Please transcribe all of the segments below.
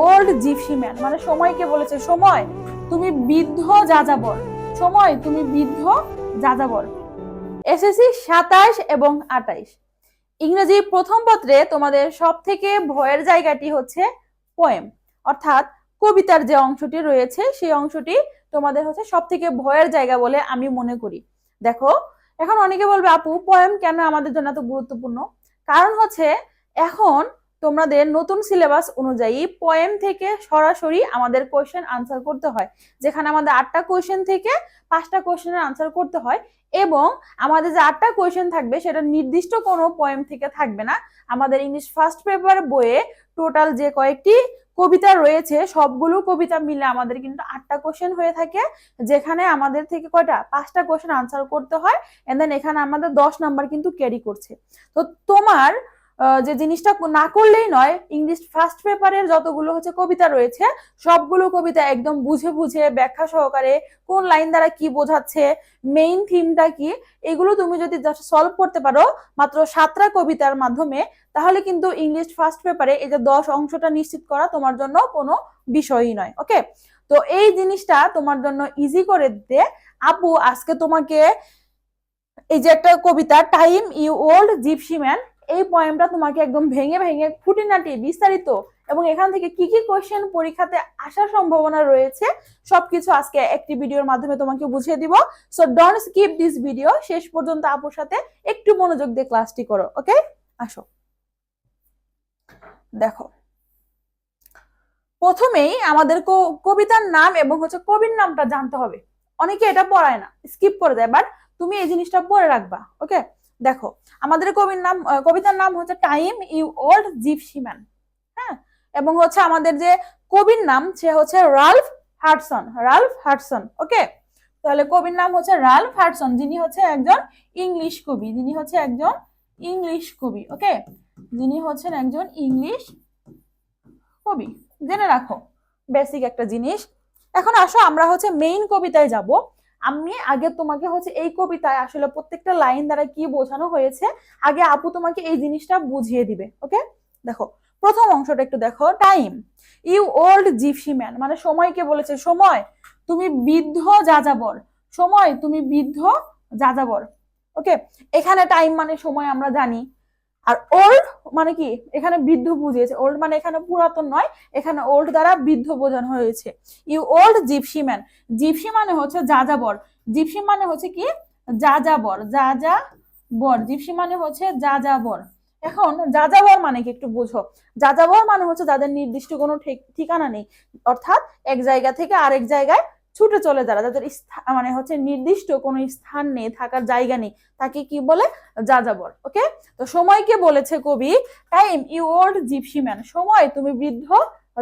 Old gypsy man, মানে সময়কে বলেছে সময় তুমি বৃদ্ধ যাযাবর, সময় তুমি বৃদ্ধ যাযাবর। এসএসসি 27 এবং 28। ইংরেজি প্রথম পত্রে তোমাদের সব থেকে ভয়ের জায়গাটি হচ্ছে পোয়েম, অর্থাৎ কবিতার যে অংশটি রয়েছে সেই অংশটি তোমাদের হচ্ছে সব থেকে ভয়ের জায়গা বলে আমি মনে করি। দেখো, এখন অনেকে বলবে আপু পোয়েম কেন আমাদের জন্য এত গুরুত্বপূর্ণ? কারণ হচ্ছে এখন তোমাদের নতুন সিলেবাস অনুযায়ী পোয়েম থেকে সরাসরি আমাদের কোয়েশ্চেন আনসার করতে হয়, যেখানে আমাদের 8টা কোয়েশ্চেন থেকে 5টা কোয়েশ্চেনের আনসার করতে হয়, এবং আমাদের যে 8টা কোয়েশ্চেন থাকবে সেটা নির্দিষ্ট কোনো পোয়েম থেকে থাকবে না। আমাদের ইংলিশ ফার্স্ট পেপার বইয়ে টোটাল যে কয়েকটি কবিতা রয়েছে সবগুলো কবিতা মিলে আমাদের কিন্তু 8টা কোয়েশ্চেন হয়ে থাকে, যেখানে আমাদের থেকে কয়টা 5টা কোয়েশ্চেন আনসার করতে হয়, এন্ড দেন এখানে আমাদের 10 নাম্বার কিন্তু ক্যারি করছে। তো তোমার যে জিনিসটা না করলেই নয়, ইংলিশ ফার্স্ট পেপারের যতগুলো হচ্ছে কবিতা রয়েছে সবগুলো কবিতা একদম বুঝে বুঝে ব্যাখ্যা সহকারে কোন লাইন দ্বারা কি বোঝাচ্ছে, মেইন থিমটা কি, এগুলো তুমি যদি সলভ করতে পারো মাত্র 7টা কবিতার মাধ্যমে, তাহলে কিন্তু ইংলিশ ফার্স্ট পেপারে এই যে 10 অংশটা নিশ্চিত করা তোমার জন্য কোনো বিষয়ই নয়। ওকে, তো এই জিনিসটা তোমার জন্য ইজি করে দিতে আপু আজকে তোমাকে এই যে একটা কবিতা time you old gypsy man, এই পয়েমটা তোমাকে একদম ভেঙে ভেঙে খুঁটিনাটি বিস্তারিত এবং এখান থেকে কি কি কোয়েশ্চেন পরীক্ষাতে আসার সম্ভাবনা রয়েছে সবকিছু আজকে একটি ভিডিওর মাধ্যমে তোমাকে বুঝিয়ে দিব। So don't skip this video, শেষ পর্যন্ত আপুর সাথে একটু মনোযোগ দিয়ে ক্লাসটি করো। ওকে, আসো। দেখো, প্রথমেই আমাদের কবিতার নাম এবং হচ্ছে কবির নামটা জানতে হবে। অনেকে এটা পড়ায় না, স্কিপ করে দেয়, বাট তুমি এই জিনিসটা পড়ে রাখবা। ওকে, দেখো আমাদের কবিতার নাম হচ্ছে time you old gypsy man. হ্যাঁ, এবং হচ্ছে আমাদের যে কবির নাম সে হচ্ছে Ralph Hodgson, Ralph Hodgson. Okay, তাহলে কবির নাম হচ্ছে রাল্ফ হাডসন, যিনি হচ্ছে একজন ইংলিশ কবি, যিনি হচ্ছে একজন ইংলিশ কবি। ওকে, যিনি হচ্ছেন একজন ইংলিশ কবি, জেনে রাখো বেসিক একটা জিনিস। এখন আসো আমরা হচ্ছে মেইন কবিতায় যাব। আমি আগে তোমাকে হচ্ছে এই কবিতায় আসলে প্রত্যেকটা লাইন দ্বারা কি বোঝানো হয়েছে আগে আপু তোমাকে এই জিনিসটা বুঝিয়ে দিবে। ওকে, দেখো প্রথম অংশটা একটু দেখো, time you old gypsy man, মানে সময়কে বলেছে সময় তুমি বৃদ্ধ যাযাবর, সময় তুমি বৃদ্ধ যাযাবর। ওকে, এখানে টাইম মানে সময় আমরা জানি, আর ওল্ড মানে কি এখানে বৃদ্ধ বুঝিয়েছে, ওল্ড মানে এখানে পুরাতন নয়, এখানে ওল্ড দ্বারা বৃদ্ধ বোঝানো হয়েছে। You old gypsy man, gypsy মানে হচ্ছে যাযাবর, জিপসি মানে হচ্ছে কি যাযাবর, যাযাবর, জিপসি মানে হচ্ছে যাযাবর। এখন যাযাবর মানে কি একটু বুঝো, যাযাবর মানে হচ্ছে যাদের নির্দিষ্ট কোনো ঠিকানা নেই, অর্থাৎ এক জায়গা থেকে আরেক জায়গায় ছুটে চলে যারা, যাদের মানে হচ্ছে নির্দিষ্ট কোনো স্থান নেই, থাকার জায়গা নেই, তাকে কি বলে যাযাবর। ওকে, তো সময়কে বলেছে কবি time you old gypsy man, সময় তুমি বৃদ্ধ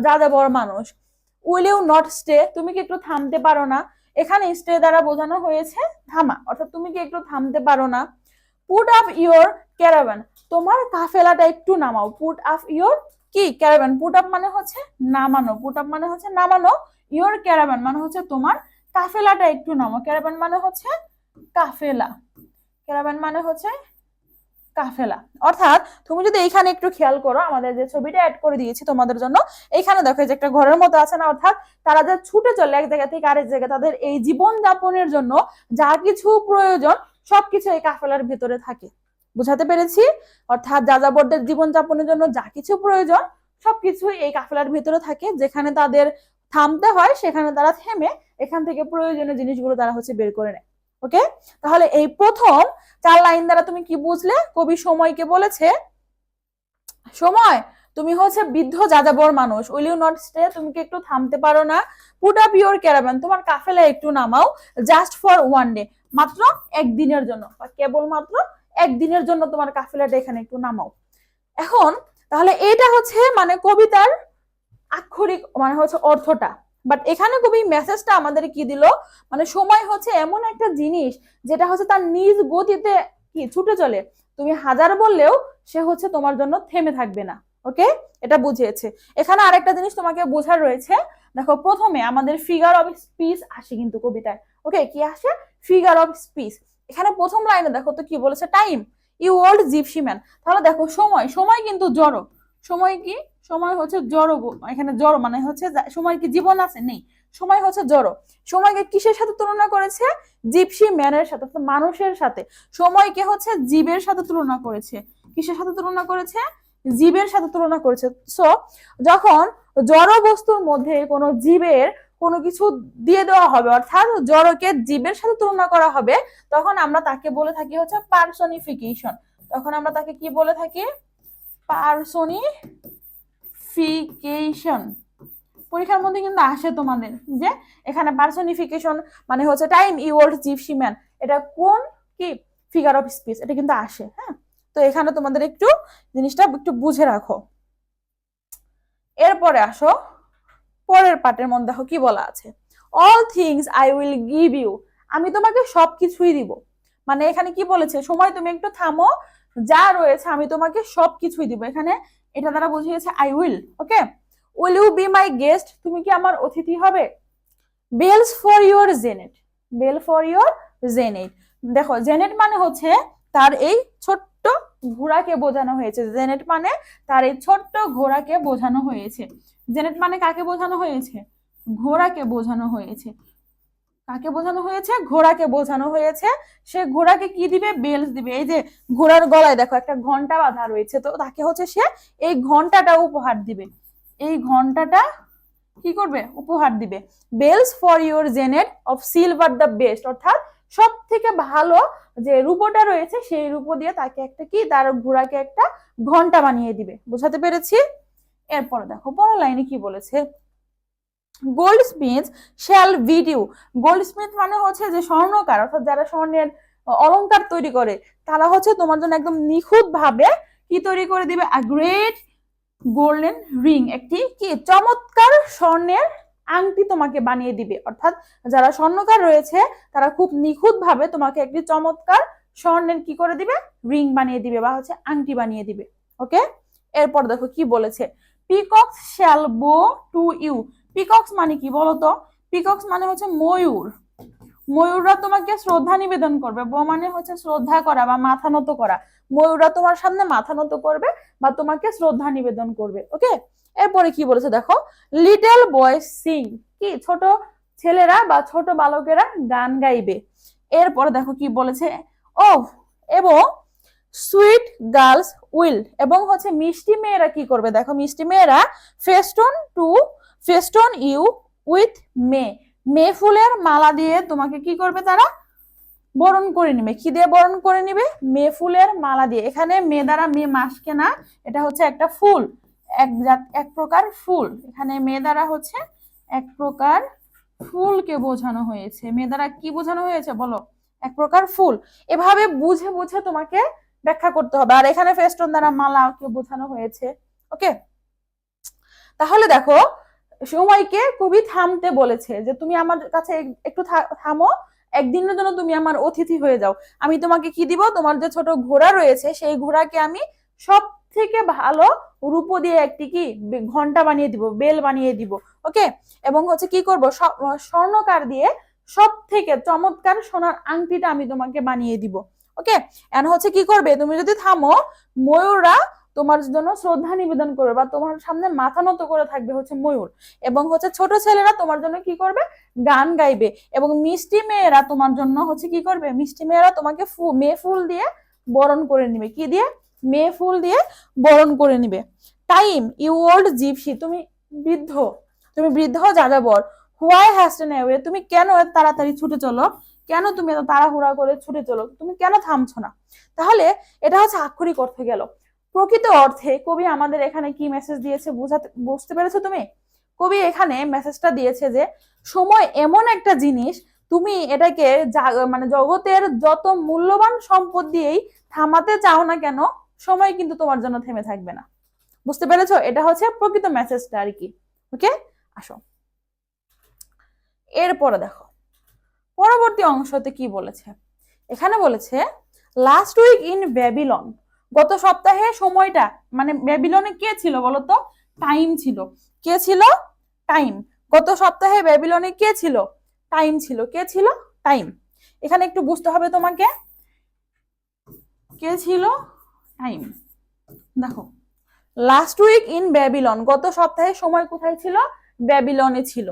যাযাবর মানুষ। উইল ইউ নট স্টে, তুমি কি একটু থামতে পারো না, এখানে স্টে দ্বারা বোঝানো হয়েছে থামা, অর্থাৎ তুমি কি একটু থামতে পারো না। পুট আপ ইউর ক্যারাভান, তোমার কাফেলাটা একটু নামাও। পুট আপ ইউর কি ক্যারাভান, পুট আপ মানে হচ্ছে নামানো, পুট আপ মানে হচ্ছে নামানো, ইউর ক্যারাভান মানে হচ্ছে তোমার কাফেলাটা একটু নামাও, ক্যারাভান মানে হচ্ছে কাফেলা, ক্যারাভান মানে হচ্ছে কাফেলা। অর্থাৎ তুমি যদি এইখানে একটু খেয়াল করো, আমাদের যে ছবিটা অ্যাড করে দিয়েছি তোমাদের জন্য, এইখানে দেখো যে একটা ঘরের মতো আছে না, অর্থাৎ তারা যে ছুটে চলে এক জায়গা থেকে আরেক জায়গায়, তাদের এই জীবন যাপনের জন্য যা কিছু প্রয়োজন সবকিছু এই কাফেলার ভিতরে থাকে। বুঝাতে পেরেছি? অর্থাৎ যাযাবরদের জীবন যাপনের জন্য যা কিছু প্রয়োজন সবকিছু এই কাফেলার ভিতরে থাকে, যেখানে তাদের থামতে হয় সেখানে তারা থেমে এখান থেকে প্রয়োজনীয় জিনিসগুলো তারা হচ্ছে বের করে নেয়। ওকে, তাহলে এই প্রথম 4 লাইন দ্বারা তুমি কি বুঝলে? কবি সময়কে বলেছে সময় তুমি হচ্ছে বৃদ্ধ যাযাবর মানুষ, উইল ইউ নট স্টে, তুমি কি একটু থামতে পারো না। পুট আপ ইউর ক্যারাভান, তোমার কাফেলা একটু নামাও। জাস্ট ফর ওয়ান ডে, মাত্র একদিনের জন্য, বা কেবলমাত্র একদিনের জন্য তোমার কাফেলাটা এখানে একটু নামাও। এখন তাহলে এটা হচ্ছে মানে কবিতার আক্ষরিক মানে হচ্ছে অর্থটা, বাট এখানে কবি মেসেজটা আমাদের কি দিল, মানে সময় হচ্ছে এমন একটা জিনিস যেটা হচ্ছে তার নিজ গতিতে কি ছুটে চলে, তুমি হাজার বললেও সে হচ্ছে তোমার জন্য থেমে থাকবে না। ওকে, এটা বুঝিয়েছে। এখানে আরেকটা জিনিস তোমাকে বোঝার রয়েছে, দেখো প্রথমে আমাদের ফিগার অফ স্পিচ আসে কিন্তু কবিতায়। ওকে, কি আসে? Figure of speech. এখানে প্রথম লাইনে দেখো তো কি বলেছে, time you old gypsy man, তাহলে দেখো সময়, সময় কিন্তু জড়, সময় কি? সময় হচ্ছে জড়, এখানে জড় মানে হচ্ছে সময় কি জীবন আছে? নেই, সময় হচ্ছে জড়। সময়কে কিসের সাথে তুলনা করেছে? জিপসি ম্যানের সাথে, মানুষের সাথে। সময়কে হচ্ছে জীবের সাথে তুলনা করেছে। কিসের সাথে তুলনা করেছে? জীবের সাথে তুলনা করেছে। সো যখন জড় বস্তুর মধ্যে কোনো জীবের কোনো কিছু দিয়ে দেওয়া হবে, অর্থাৎ জড়কে জীবের সাথে তুলনা করা হবে, তখন আমরা তাকে বলে থাকি হচ্ছে পার্সনিফিকেশন। তখন আমরা তাকে কি বলে থাকি? পার্সনিফিকেশন। পরীক্ষার মধ্যে কিন্তু আসে তোমাদের যে এখানে পার্সনিফিকেশন মানে হচ্ছে টাইম ইওয়ার্ড জিপসি ম্যান, এটা কোন কি ফিগার অফ স্পিচ, এটা কিন্তু আসে। হ্যাঁ, তো এখানে তোমাদের একটু জিনিসটা একটু বুঝে রাখো। এরপরে আসো পরের পার্টের মধ্যে, দেখো কি বলা আছে, all things I will give you, আমি তোমাকে সবকিছুই দিব। মানে এখানে কি বলেছে? সময় তুমি একটু থামো, যা রয়েছে আমি তোমাকে সবকিছুই দিব। এখানে এটা দ্বারা বুঝিয়েছে I will. Okay, will you be my guest, তুমি কি আমার অতিথি হবে? Bells for your jennet, bell for your jennet. দেখো জেনেট মানে হচ্ছে তার এই ছোট্ট ঘোড়াকে বোঝানো হয়েছে। জেনেট মানে তার এই ছোট্ট ঘোড়াকে বোঝানো হয়েছে। জেনেট মানে কাকে বোঝানো হয়েছে? ঘোড়াকে বোঝানো হয়েছে। কাকে বোঝানো হয়েছে? ঘোড়াকে বোঝানো হয়েছে। সে ঘোড়াকে কি দিবে? বেলস দিবে। এই যে ঘোড়ার গলায় দেখো একটা ঘন্টা বাঁধা রয়েছে, তো তাকে হচ্ছে সে এই ঘন্টাটা উপহার দিবে। এই ঘন্টাটা কি করবে? উপহার দিবে। Bells for your jennet of silver the best, অর্থাৎ সব থেকে ভালো যে রূপোটা রয়েছে সেই রূপো দিয়ে তাকে একটা কি, তার ঘোড়াকে একটা ঘন্টা বানিয়ে দিবে। বুঝাতে পেরেছি? এরপর দেখো পরের লাইনে কি বলেছে, goldsmith shall beat you. Goldsmith মানে হচ্ছে যে স্বর্ণকার, অর্থাৎ যারা স্বর্ণের অলংকার তৈরি করে, তারা হচ্ছে তোমার জন্য একদম নিখুঁত ভাবে কি তৈরি করে দিবে? আ গ্রেট গোল্ডেন রিং, একটি কি চমৎকার স্বর্ণের আংটি তোমাকে বানিয়ে দিবে। অর্থাৎ যারা স্বর্ণকার রয়েছে তারা খুব নিখুঁত ভাবে তোমাকে একটি চমৎকার স্বর্ণের কি করে দিবে? রিং বানিয়ে দিবে বা হচ্ছে আংটি বানিয়ে দিবে। ওকে, এরপর দেখো কি বলেছে, পিকক্স শ্যাল বো টু ইউ। পিকক্স মানে কি বলতো? পিকক্স মানে হচ্ছে ময়ূর। ময়ূররা তোমাকে শ্রদ্ধা নিবেদন করবে। বো মানে হচ্ছে শ্রদ্ধা করা বা মাথা নত করা। ময়ূররা তোমার সামনে মাথা নত করবে বা তোমাকে শ্রদ্ধা নিবেদন করবে। ওকে, এরপরে কি বলেছে দেখো, লিটল বয় সিং, কি ছোট ছেলেরা বা ছোট বালকেরা গান গাইবে। এরপরে দেখো কি বলেছে, ও এবং সুইট গার্লস উইল, এবং হচ্ছে মিষ্টি মেয়েরা কি করবে? দেখো মিষ্টি মেয়েরা ফেস্টন ইউ উইথ মে, মে ফুলের মালা দিয়ে তোমাকে কি করবে? তারা বরণ করে নিবে। কি দিয়ে বরণ করে নিবে? মে ফুলের মালা দিয়ে। এখানে মে দ্বারা মে মাসকে না, এটা হচ্ছে একটা ফুল, এক প্রকার ফুল। এখানে মে দ্বারা হচ্ছে এক প্রকার ফুলকে বোঝানো হয়েছে। মে দ্বারা কি বোঝানো হয়েছে বলো? এক প্রকার ফুল। এভাবে বুঝে বুঝে তোমাকে ব্যাখ্যা করতে হবে। আর এখানে ফেস্টন দ্বারা মালাকে বোঝানো হয়েছে। ওকে, তাহলে দেখো সময়কে কবি থামতে বলেছে যে তুমি আমার কাছে একটু থামো, একদিনের জন্য তুমি আমার অতিথি হয়ে যাও। আমি তোমাকে কি দিব? তোমার যে ছোট ঘোড়া রয়েছে সেই ঘোড়াকে আমি সব থেকে ভালো রূপো দিয়ে একটি কি ঘন্টা বানিয়ে দিব, বেল বানিয়ে দিব। ওকে, এবং হচ্ছে কি করব? স্বর্ণকার দিয়ে সব থেকে চমৎকার সোনার আংটিটা আমি তোমাকে বানিয়ে দিব। ওকে, এখন হচ্ছে কি করবে? তুমি যদি থামো, ময়ূররা তোমার জন্য শ্রদ্ধা নিবেদন করবে বা তোমার সামনে মাথা নত করে থাকবে হচ্ছে ময়ূর। এবং হচ্ছে ছোট ছেলেরা তোমার জন্য কি করবে? গান গাইবে। এবং মিষ্টি মেয়েরা তোমার জন্য হচ্ছে কি করবে? মিষ্টি মেয়েরা তোমাকে মে ফুল দিয়ে বরণ করে নিবে। কি দিয়ে? মে ফুল দিয়ে বরণ করে নিবে। টাইম ইউ ওল্ড জিপসি, তুমি বৃদ্ধ, তুমি বৃদ্ধ যাযাবর। হোয়াই হ্যাস্টেন অ্যাওয়ে, তুমি কেন তাড়াতাড়ি ছুটে চলো? কেন তুমি এত তাড়াহুড়া করে ছুটে চলো? তুমি কেন থামছো না? তাহলে এটা হচ্ছে আক্ষরিক অর্থে গেল। প্রকৃত অর্থে কবি আমাদের এখানে কি মেসেজ দিয়েছে বুঝতে পেরেছো তুমি? কবি এখানে মেসেজটা দিয়েছে যে সময় এমন একটা জিনিস, তুমি এটাকে মানে জগতের যত মূল্যবান সম্পদ দিয়েই থামাতে চাও না কেন, সময় কিন্তু তোমার জন্য থেমে থাকবে না। বুঝতে পেরেছো? এটা হচ্ছে প্রকৃত মেসেজটা আর কি। ওকে, আসো এরপরে দেখো পরবর্তী অংশতে কি বলেছে। এখানে বলেছে লাস্ট উইক ইন ব্যাবিলন, গত সপ্তাহে সময়টা, মানে ব্যাবিলনে কে ছিল বলতো? টাইম ছিল। কে ছিল? টাইম। গত সপ্তাহে ব্যাবিলনে কে ছিল? টাইম ছিল। কে ছিল? টাইম। এখানে একটু বুঝতে হবে তোমাকে, কে ছিল? টাইম। দেখো লাস্ট উইক ইন ব্যাবিলন, গত সপ্তাহে সময় কোথায় ছিল? ব্যাবিলনে ছিল।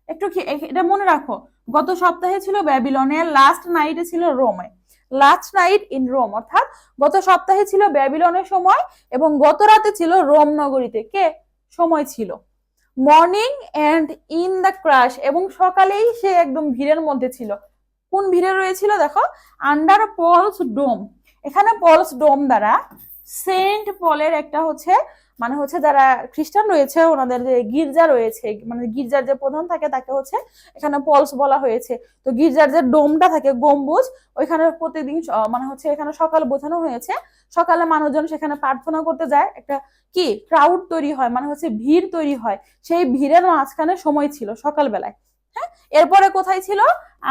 একটু এটা মনে রাখো, গত সপ্তাহে ছিল ব্যাবিলনে, লাস্ট নাইটে ছিল রোমে। লাস্ট নাইট ইন রোম, অর্থাৎ গত সপ্তাহে ছিল ব্যাবিলনের সময় এবং গত রাতে ছিল রোম নগরীতে কে সময় ছিল। Morning and in the crush, এবং সকালেই সে একদম ভিড়ের মধ্যে ছিল। কোন ভিড়ে রয়েছিল? দেখো, আন্ডার পলস ডোম। এখানে পলস ডোম দ্বারা সেন্ট পলের একটা হচ্ছে মানে হচ্ছে যারা খ্রিস্টান রয়েছে ওনাদের যে গির্জা রয়েছে, মানে গির্জার যে প্রধান থাকে তাকে হচ্ছে এখানে পলস বলা হয়েছে। তো গির্জার যে ডোমটা থাকে, গম্বুজ, ওইখানে প্রতিদিন মানে হচ্ছে এখানে সকাল বোঝানো হয়েছে। সকালে মানুষজন সেখানে প্রার্থনা করতে যায়, একটা কি ক্রাউড তৈরি হয়, মানে হচ্ছে ভিড় তৈরি হয়। সেই ভিড়ের মাঝখানে সময় ছিল সকালবেলায়। হ্যাঁ, এরপরে কোথায় ছিল?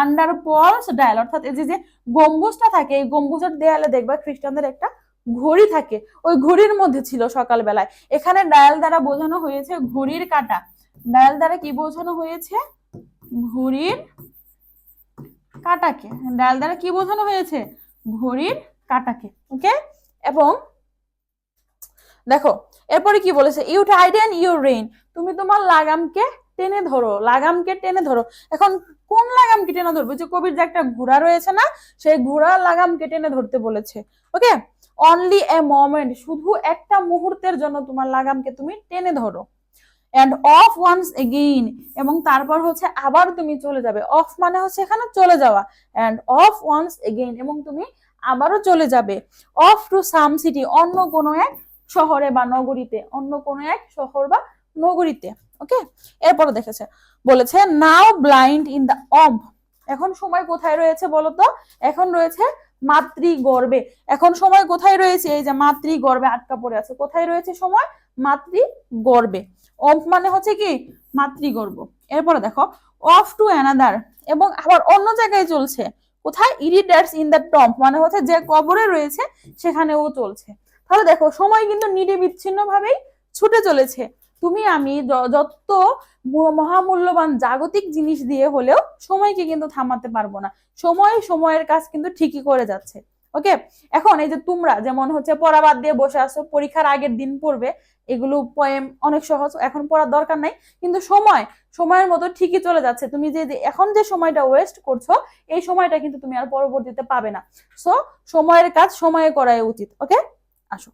আন্ডার পলস ডায়াল, অর্থাৎ এই যে গম্বুজটা থাকে, এই গম্বুজের দেয়ালে দেখবা খ্রিস্টানদের একটা ঘড়ি থাকে, ওই ঘড়ির মধ্যে ছিল সকালবেলায়। এখানে ডায়াল দ্বারা বোঝানো হয়েছে ঘড়ির কাঁটা। ডায়াল দ্বারা কি বোঝানো হয়েছে? ঘড়ির কাঁটাকে। ডায়াল দ্বারা কি বোঝানো হয়েছে? ঘড়ির কাঁটাকে। ওকে, এবং দেখো এরপরে কি বলেছে? ইউ টাইটেন ইউর রেইন, তুমি তোমার লাগামকে টেনে ধরো। লাগামকে টেনে ধরো, এখন কোন লাগামকে টেনে ধরবে? যে কবির যে একটা ঘোড়া রয়েছে না, সেই ঘোড়ার লাগামকে টেনে ধরতে বলেছে। ওকে, অনলি এ মোমেন্ট, শুধু একটা মুহূর্তের জন্য তোমার লাগামকে তুমি টেনে ধরো। এন্ড অফ ওয়ান্স এগেইন, এবং তারপর হচ্ছে আবার তুমি চলে যাবে। অফ মানে হচ্ছে এখানে চলে যাওয়া, এন্ড অফ ওয়ান্স এগেইন, এবং তুমি আবারও চলে যাবে। অফ টু সাম সিটি, অন্য কোনো এক শহরে বা নগরীতে, অন্য কোনো এক শহর বা নগরীতে। ওকে, এরপরে দেখেছে বলেছে নাও ব্লাইন্ড ইন দ্য অম্ব, এখন সময় কোথায় রয়েছে বলতো? এখন রয়েছে মাতৃগর্ভে। এখন সময় কোথায় রয়েছে? এই যে মাতৃগর্ভে আটকা পড়ে আছে। কোথায় রয়েছে সময়? মাতৃগর্ভে। অফ মানে হচ্ছে কি মাতৃগর্ভ। এরপরে দেখো অফ টু অ্যানাদার, এবং আবার অন্য জায়গায় চলছে। কোথায়? ইরিডার্স ইন দ্য টম্ব, মানে হচ্ছে যে কবরে রয়েছে সেখানেও চলছে। তাহলে দেখো সময় কিন্তু নিরবিচ্ছিন্ন ভাবেই ছুটে চলেছে। তুমি আমি যত মহামূল্যবান জাগতিক জিনিস দিয়ে হলেও সময়কে কিন্তু থামাতে পারবো না। সময়ের কাজ কিন্তু ঠিকই করে যাচ্ছে। ওকে, এখন এই যে তোমরা যেমন হচ্ছে পড়া বাদ দিয়ে বসে আসো, পরীক্ষার আগের দিন পড়বে, এগুলো পোয়েম অনেক সহজ, এখন পড়ার দরকার নাই, কিন্তু সময়ের মতো ঠিকই চলে যাচ্ছে। তুমি যে এখন যে সময়টা ওয়েস্ট করছো, এই সময়টা কিন্তু তুমি আর পরবর্তীতে পাবে না। সো সময়ের কাজ সময়ে করাই উচিত। ওকে, আসো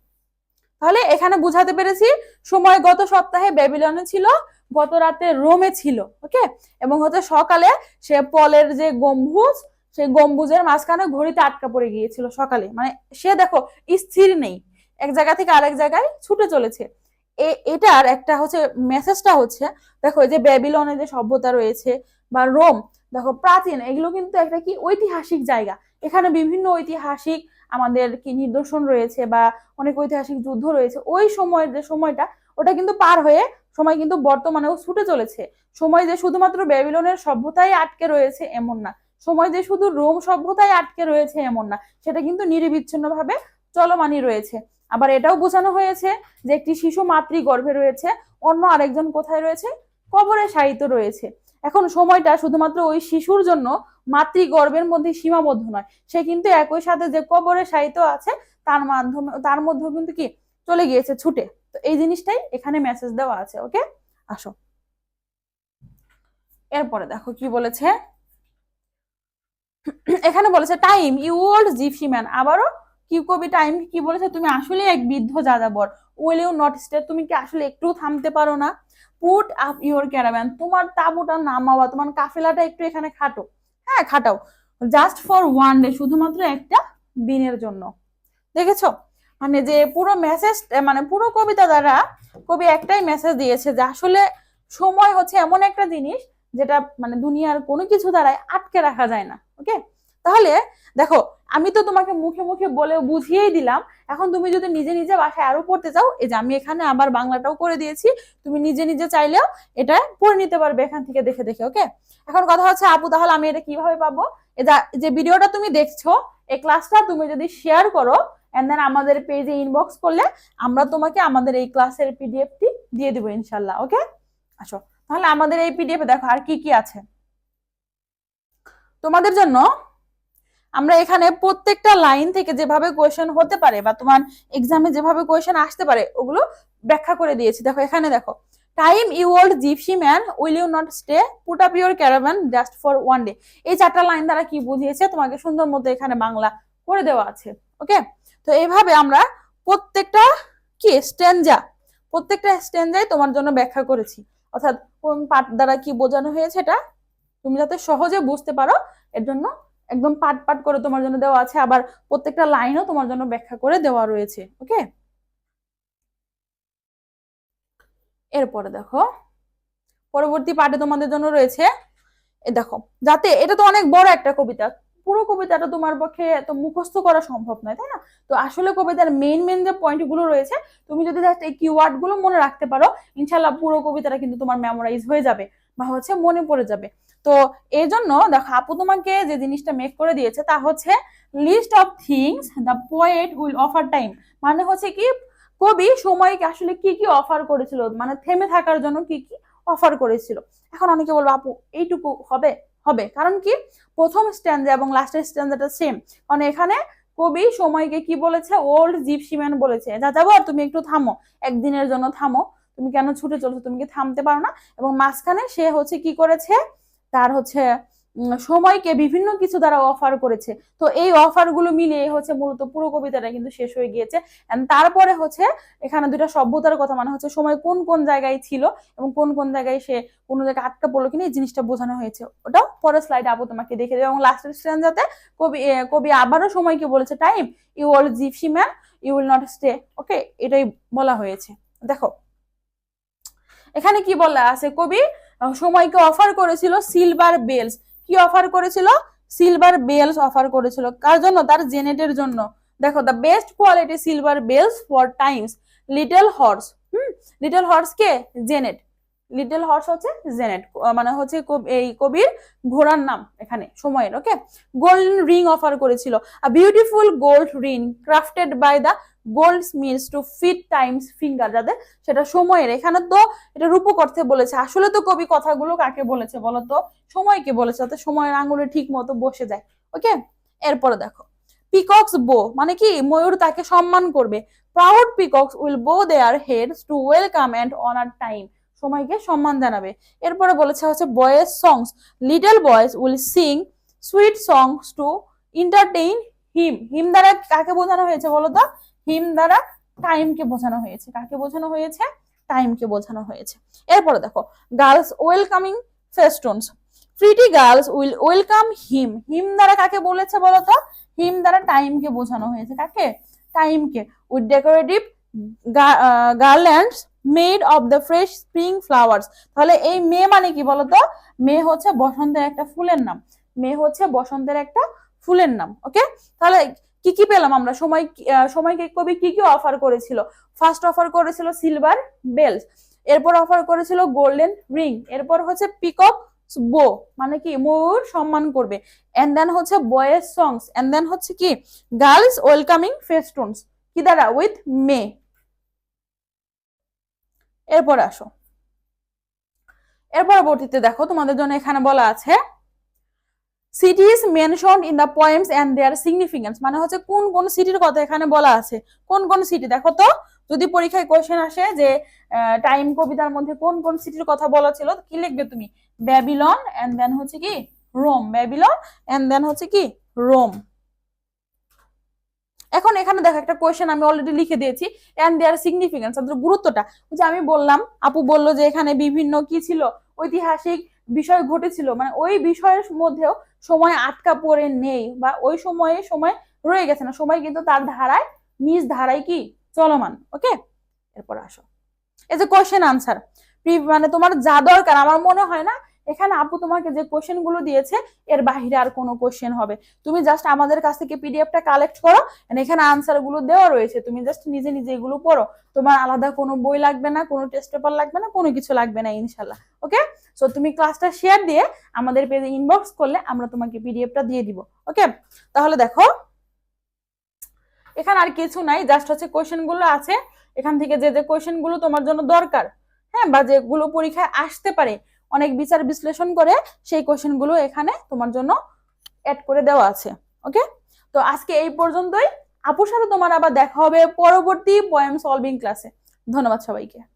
তাহলে এখানে বুঝাতে পেরেছি সময় গত সপ্তাহে ব্যাবিলনে ছিল, গত রাতে রোমে ছিল। ওকে, এবং হচ্ছে সকালে সে পলের যে গম্বুজ, সেই গম্বুজের মাঝখানে ঘড়িতে আটকা পড়ে গিয়েছিল সকালে। মানে সে দেখো স্থির নেই, এক জায়গা থেকে আরেক জায়গায় ছুটে চলেছে। এটার একটা হচ্ছে মেসেজটা হচ্ছে, দেখো যে ব্যাবিলনে যে সভ্যতা রয়েছে বা রোম, দেখো প্রাচীন, এগুলো কিন্তু একটা কি ঐতিহাসিক জায়গা। এখানে বিভিন্ন ঐতিহাসিক আমাদের কি নিদর্শন রয়েছে বা অনেক ঐতিহাসিক যুদ্ধ রয়েছে। ওই সময়ের যে সময়টা, ওটা কিন্তু পার হয়ে সময় কিন্তু বর্তমানেও ছুটে চলেছে। সময় যে শুধুমাত্র ব্যাবিলনের সভ্যতায় আটকে রয়েছে এমন না, সময় যে শুধু রোম সভ্যতায় আটকে রয়েছে এমন না, সেটা কিন্তু নিরবিচ্ছিন্ন ভাবে চলমানই রয়েছে। আবার এটাও বোঝানো হয়েছে যে একটি শিশু মাতৃগর্ভে রয়েছে, অন্য আরেকজন কোথায় রয়েছে? কবরে শায়িত রয়েছে। এখন সময়টা শুধুমাত্র ওই শিশুর জন্য মাতৃগর্ভের মধ্যে সীমাবদ্ধ নয়, সে কিন্তু একই সাথে যে কবরে শায়িত আছে তার মধ্যেও কিন্তু কি চলে গিয়েছে ছুটে। তো এই জিনিসটাই এখানে মেসেজ দেওয়া আছে। ওকে, আসো এরপরে দেখো কি বলেছে। এখানে বলেছে time you old gypsy man, আবারও কি কবি টাইম কি বলেছে? তুমি আসলে এক বৃদ্ধ যাযাবর। উইল ইউ নট স্টে, তুমি কি আসলে একটু থামতে পারো না? পুট আপ ইউর ক্যারাভ্যান, তোমার তাঁবুটা নামাও, তোমার কাফেলাটা একটু এখানে খাটো। হ্যাঁ, খাটাও। জাস্ট ফর ওয়ান ডে, শুধুমাত্র একটা দিনের জন্য। দেখেছো, মানে যে পুরো মেসেজ, মানে পুরো কবিতা দ্বারা কবি একটাই মেসেজ দিয়েছে যে আসলে সময় হচ্ছে এমন একটা জিনিস যেটা মানে দুনিয়ার কোনো কিছু দ্বারাই আটকে রাখা যায় না। ওকে, তাহলে দেখো আমি তো তোমাকে মুখে মুখে বলে বুঝিয়েই দিলাম, এখন তুমি যদি নিজে নিজে বাসায় আরো পড়তে চাও, এই যে আমি এখানে আবার বাংলাটাও করে দিয়েছি, তুমি নিজে নিজে চাইলেও এটা পড়ে নিতে পারবে এখান থেকে দেখে দেখে। ওকে, এখন কথা হচ্ছে আপু তাহলে আমি এটা কিভাবে পাবো? যে ভিডিওটা তুমি দেখছো, এই ক্লাসটা তুমি যদি শেয়ার করো এন্ড দেন আমাদের পেজে ইনবক্স করলে আমরা তোমাকে আমাদের এই ক্লাসের পিডিএফটি দিয়ে দিব ইনশাল্লাহ। ওকে, আসো তাহলে আমাদের এই পিডিএফ দেখো আর কি কি আছে তোমাদের জন্য। আমরা এখানে প্রত্যেকটা লাইন থেকে যেভাবে কোয়েশ্চেন হতে পারে বা তোমার এক্সামে যেভাবে কোয়েশ্চেন আসতে পারে ওগুলো ব্যাখ্যা করে দিয়েছি। দেখো এখানে দেখো, time you old gypsy man will you not stay, put up your caravan just for one day. এই 4টা লাইন দ্বারা কি বুঝিয়েছে তোমাকে সুন্দর মতো এখানে বাংলা করে দেওয়া আছে। ওকে, তো এইভাবে আমরা প্রত্যেকটা কি স্ট্যাঞ্জায় তোমার জন্য ব্যাখ্যা করেছি, অর্থাৎ কোন পার্ট দ্বারা কি বোঝানো হয়েছে এটা তুমি যাতে সহজে বুঝতে পারো এর জন্য একদম পার্ট করে তোমার জন্য দেওয়া আছে, আবার প্রত্যেকটা লাইনও তোমার জন্য ব্যাখ্যা করে দেওয়া রয়েছে। ওকে, এরপরে দেখো পরবর্তী পার্টে তোমাদের জন্য রয়েছে, দেখো যাতে এটা তো অনেক বড় একটা কবিতা, পুরো কবিতাটা তোমার পক্ষে তো মুখস্থ করা সম্ভব নয়, তাই না? তো আসলে কবিতার মেইন যে পয়েন্ট গুলো রয়েছে তুমি যদি জাস্ট এই কিওয়ার্ড গুলো মনে রাখতে পারো, ইনশাল্লাহ পুরো কবিতাটা কিন্তু তোমার মেমোরাইজ হয়ে যাবে বা হচ্ছে মনে পড়ে যাবে। তো এই জন্য দেখো আপু তোমাকে যে জিনিসটা মেক করে দিয়েছে তা হচ্ছে list of things the poet will offer time, মানে হচ্ছে কি কবি সময়কে আসলে কি কি অফার করেছিল, মানে থেমে থাকার জন্য কি কি অফার করেছিল। এখন অনেকে বলবো আপু এইটুকু হবে, হবে কারণ কি প্রথম স্ট্যান্ডা এবং লাস্টের স্ট্যান্ডাটা সেম, মানে এখানে কবি সময়কে কি বলেছে, ওল্ড জিপসি ম্যান বলেছে, যা যাবো আর তুমি একটু থামো, একদিনের জন্য থামো, তুমি কেন ছুটে চলছো, তুমি কি থামতে পারো না? এবং মাঝখানে সে হচ্ছে কি করেছে, তার হচ্ছে সময়কে বিভিন্ন কিছু দ্বারা অফার করেছে। তো এই অফার গুলো মিলিয়ে হচ্ছে মূলত পুরো কবিতাটা কিন্তু শেষ হয়ে গিয়েছে। তারপরে হচ্ছে এখানে দুইটা সভ্যতার কথা, মানে হচ্ছে সময় কোন কোন জায়গায় ছিল এবং কোন কোন জায়গায় সে কোন জায়গায় আটকা পড়লো কিনা এই জিনিসটা বোঝানো হয়েছে, ওটাও পরের স্লাইডে আপু তোমাকে দেখে দেবে। এবং লাস্টের স্ট্যান্ডাতে কবি আবারও সময়কে বলেছে time you old gypsy man you will not stay. Okay, এটাই বলা হয়েছে। দেখো এখানে কি বলা আছে, কবি সময়কে অফার করেছিল সিলভার বেলস, কি অফার করেছিল, সিলভার বেলস অফার করেছিল, কার জন্য, তার জেনেটের জন্য। দেখো the best quality silver bells for times little horse, little horse কে, জেনেট, লিটল হর্স হচ্ছে জেনেট, মানে হচ্ছে এই কবির ঘোড়ার নাম এখানে সময়ের। ওকে, গোল্ডেন রিং অফার করেছিল, a beautiful gold ring crafted by the goldsmiths to fit times finger, যাদের সেটা সময়ের। এখানে তো এটা রূপক অর্থে বলেছে, আসলে তো কবি কথাগুলো কাকে বলেছে বলতো, সময়কে বলেছে, যাতে সময়ের আঙুলে ঠিক মতো বসে যায়। ওকে, এরপরে দেখো পিকক্স বো, মানে কি ময়ূর তাকে সম্মান করবে, proud peacocks will bow their heads to welcome and honour time, সময়কে সম্মান জানাবে। এরপরে বলেছে হচ্ছে boys songs, little boys will sing sweet songs to entertain him, him দ্বারা কাকে বোঝানো হয়েছে বলতো, হিম দ্বারা টাইমকে বোঝানো হয়েছে, কাকে বোঝানো হয়েছে, টাইমকে বোঝানো হয়েছে। এরপরে দেখো girls welcoming festoons, pretty girls will welcome him, him দ্বারা কাকে বলেছে বলতো, হিম দ্বারা টাইমকে বোঝানো হয়েছে, কাকে, টাইমকে। With decorative garlands made of the fresh spring flowers, তাহলে এই মে মানে কি বলতো, মে হচ্ছে বসন্তের একটা ফুলের নাম, মে হচ্ছে বসন্তের একটা ফুলের নাম। ওকে, তাহলে কি কি পেলাম আমরা, সময়কে কবি কি কি অফার করেছিল, ফার্স্ট অফার করেছিল সিলভার বেলস, এরপর অফার করেছিল গোল্ডেন রিং, এরপর হচ্ছে পিকক বো, মানে কি ময়ূর সম্মান করবে, এন্ড দেন হচ্ছে বয়েজ সংস, এন্ড দেন হচ্ছে কি গার্লস ওয়েলকামিং ফেস্টুনস, কি দ্বারা, উইথ মে। এরপর আসো, এর পরবর্তীতে দেখো তোমাদের জন্য এখানে বলা আছে cities mentioned in the poems and their significance, মানে হচ্ছে কোন কোন সিটির কথা এখানে বলা আছে, কোন কোন সিটি। দেখো তো যদি পরীক্ষায় কোশ্চেন আসে যে টাইম কবিতার মধ্যে কোন কোন সিটির কথা বলা ছিল, কি লিখবে তুমি, ব্যাবিলন এন্ড দেন হচ্ছে কি রোম, ব্যাবিলন এন্ড দেন হচ্ছে কি রোম। এখন এখানে দেখো একটা কোয়েশ্চেন আমি অলরেডি লিখে দিয়েছি, এন্ড দেয়ার সিগনিফিকেন্স, তাদের গুরুত্বটা, যে আমি বললাম আপু বললো যে এখানে বিভিন্ন কি ছিল, ঐতিহাসিক বিষয় ঘটেছিল, মানে ওই বিষয়ের মধ্যেও সময় আটকা পড়ে নেই বা ওই সময়ে সময় রয়ে গেছে না, সময় কিন্তু তার ধারায় নিজ ধারায় কি চলমান। ওকে, এরপর আসো এই যে কোয়েশ্চেন আনসার, মানে তোমার যা দরকার, আমার মনে হয় না এখানে আপু তোমাকে যে কোশ্চেন গুলো দিয়েছে এর বাহিরে আর কোনো কোশ্চেন হবে, তুমি জাস্ট আমাদের কাছ থেকে পিডিএফটা কালেক্ট করো, এখানে আনসার গুলো দেওয়া রয়েছে, তুমি জাস্ট নিজে নিজে এগুলো পড়ো, তোমার আলাদা কোনো বই লাগবে না, কোনো টেস্ট পেপার লাগবে না, কোনো কিছু লাগবে না ইনশাল্লাহ। ওকে, সো তুমি ক্লাসটা শেয়ার দিয়ে আমাদের পেজে ইনবক্স করলে আমরা তোমাকে পিডিএফটা দিয়ে দিব। ওকে, তাহলে দেখো এখানে আর কিছু নাই, জাস্ট হচ্ছে কোশ্চেন গুলো আছে, এখান থেকে যে যে কোশ্চেন গুলো তোমার জন্য দরকার, হ্যাঁ, বা যেগুলো পরীক্ষায় আসতে পারে অনেক বিচার বিশ্লেষণ করে, সেই কোশ্চেন গুলো এখানে তোমার জন্য অ্যাড করে দেওয়া আছে। ওকে, তো আজকে এই পর্যন্তই, আপুর সাথে তোমার আবার দেখা হবে পরবর্তী পোয়েম সলভিং ক্লাসে। ধন্যবাদ সবাইকে।